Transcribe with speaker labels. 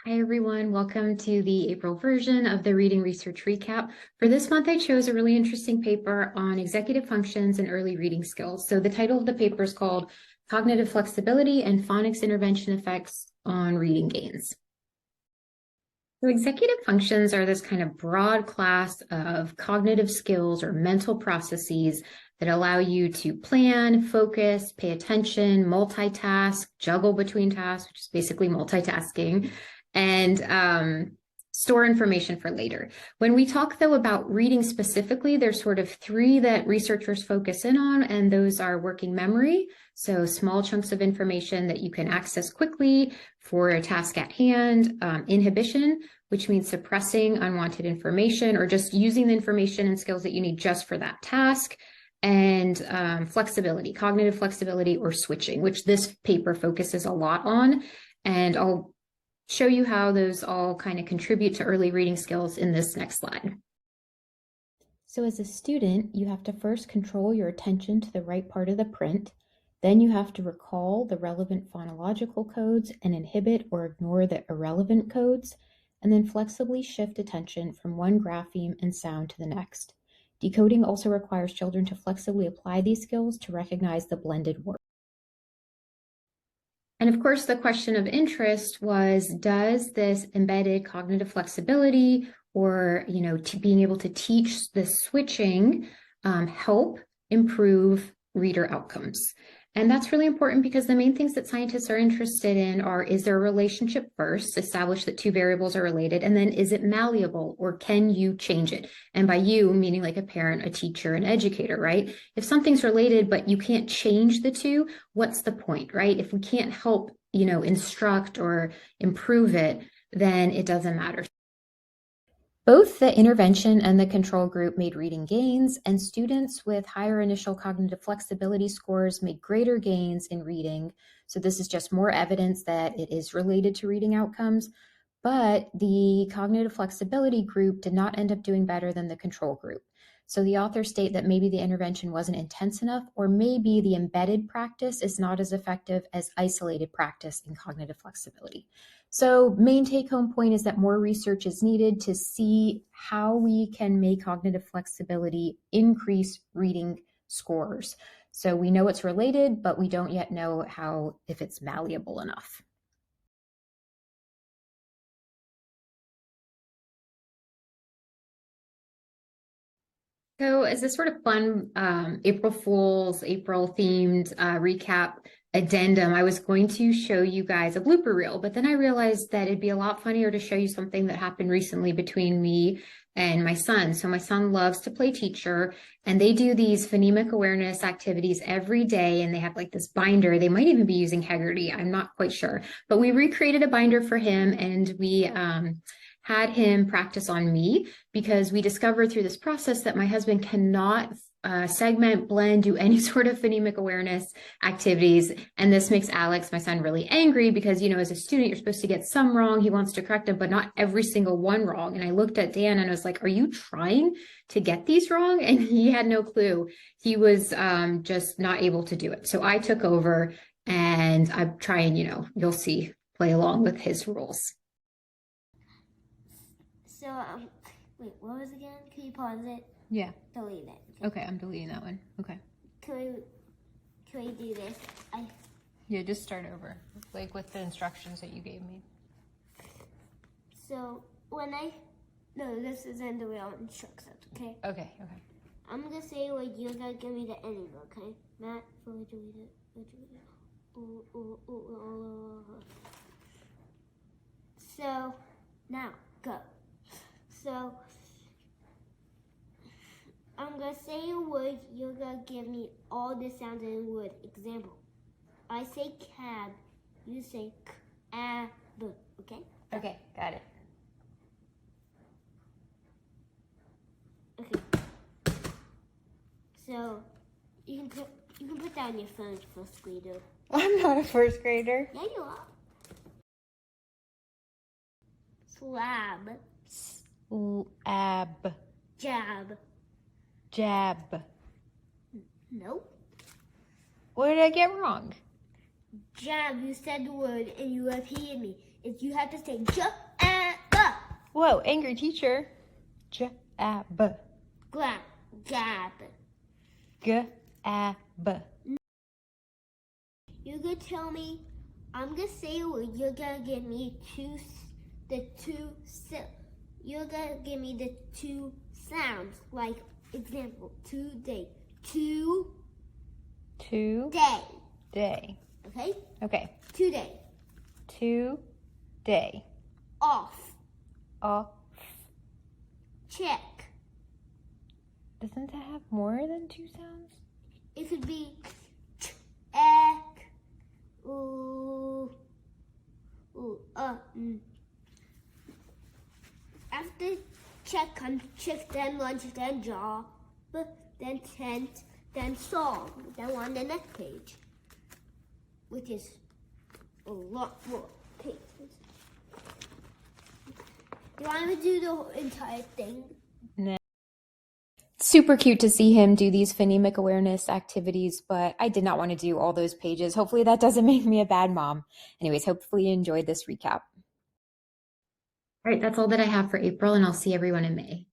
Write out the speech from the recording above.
Speaker 1: Hi everyone, welcome to the April version of the Reading Research Recap. For this month, I chose a really interesting paper on executive functions and early reading skills. So the title of the paper is called Cognitive Flexibility and Phonics Intervention Effects on Reading Gains. So executive functions are this kind of broad class of cognitive skills or mental processes that allow you to plan, focus, pay attention, multitask, juggle between tasks, which is basically multitasking, and store information for later. When we talk, though, about reading specifically, there's sort of three that researchers focus in on, and those are working memory, so small chunks of information that you can access quickly for a task at hand, inhibition, which means suppressing unwanted information or just using the information and skills that you need just for that task, and flexibility, cognitive flexibility or switching, which this paper focuses a lot on. And I'll show you how those all kind of contribute to early reading skills in this next slide. So as a student, you have to first control your attention to the right part of the print. Then you have to recall the relevant phonological codes and inhibit or ignore the irrelevant codes, and then flexibly shift attention from one grapheme and sound to the next. Decoding also requires children to flexibly apply these skills to recognize the blended word. And of course, the question of interest was, does this embedded cognitive flexibility or, being able to teach the switching help improve reader outcomes? And that's really important because the main things that scientists are interested in are, is there a relationship first, establish that two variables are related, and then is it malleable or can you change it? And by you, meaning like a parent, a teacher, an educator, right? If something's related, but you can't change the two, what's the point, right? If we can't help, instruct or improve it, then it doesn't matter. Both the intervention and the control group made reading gains, and students with higher initial cognitive flexibility scores made greater gains in reading. So this is just more evidence that it is related to reading outcomes. But the cognitive flexibility group did not end up doing better than the control group. So the authors state that maybe the intervention wasn't intense enough, or maybe the embedded practice is not as effective as isolated practice in cognitive flexibility. So main take-home point is that more research is needed to see how we can make cognitive flexibility increase reading scores. So we know it's related, but we don't yet know if it's malleable enough. So as this sort of fun April Fool's, April themed recap addendum, I was going to show you guys a blooper reel, but then I realized that it'd be a lot funnier to show you something that happened recently between me and my son. So my son loves to play teacher, and they do these phonemic awareness activities every day, and they have like this binder. They might even be using Haggerty, I'm not quite sure, but we recreated a binder for him, and we had him practice on me because we discovered through this process that my husband cannot segment, blend, do any sort of phonemic awareness activities. And this makes Alex, my son, really angry because, as a student, you're supposed to get some wrong. He wants to correct them, but not every single one wrong. And I looked at Dan and I was like, are you trying to get these wrong? And he had no clue. He was just not able to do it. So I took over and I'm trying, you'll see, play along with his rules.
Speaker 2: So, wait, what was it again? Can you pause it?
Speaker 1: Yeah.
Speaker 2: Delete it.
Speaker 1: Okay, I'm deleting that one. Okay.
Speaker 2: Can we do this?
Speaker 1: Yeah, just start over, like with the instructions that you gave me.
Speaker 2: So, no, this isn't the real instructions, okay?
Speaker 1: Okay.
Speaker 2: I'm gonna say what you're gonna give me the ending, okay? Matt, would you read it? So, now, go. So, I'm going to say a word, you're going to give me all the sounds in the word. Example, I say cab, you say cab, okay?
Speaker 1: Okay, got it.
Speaker 2: Okay. So, you can put that on your phone, first grader.
Speaker 1: I'm not a first grader.
Speaker 2: Yeah, you are. Slab.
Speaker 1: Slab.
Speaker 2: Jab.
Speaker 1: Jab.
Speaker 2: Nope.
Speaker 1: What did I get wrong?
Speaker 2: Jab, you said the word and you repeated me. is you have to say j-a-b.
Speaker 3: Whoa, angry teacher. J-a-b.
Speaker 2: Grab, gab.
Speaker 3: G-a-b.
Speaker 2: You're gonna tell me, I'm gonna say a word, you're gonna give me you're gonna give me the two sounds. Like, example, today. Today.
Speaker 3: Day.
Speaker 2: Okay?
Speaker 3: Okay.
Speaker 2: Today.
Speaker 3: Today.
Speaker 2: Off.
Speaker 3: Off.
Speaker 2: Check.
Speaker 3: Doesn't that have more than two sounds?
Speaker 2: It could be check. Ooh. After check comes chick, then lunch, then job, then tent, then song, then on the next page, which is a lot more pages. Do you want me to do the entire thing?
Speaker 1: Super cute to see him do these phonemic awareness activities, but I did not want to do all those pages. Hopefully that doesn't make me a bad mom. Anyways, hopefully you enjoyed this recap. All right, that's all that I have for April, and I'll see everyone in May.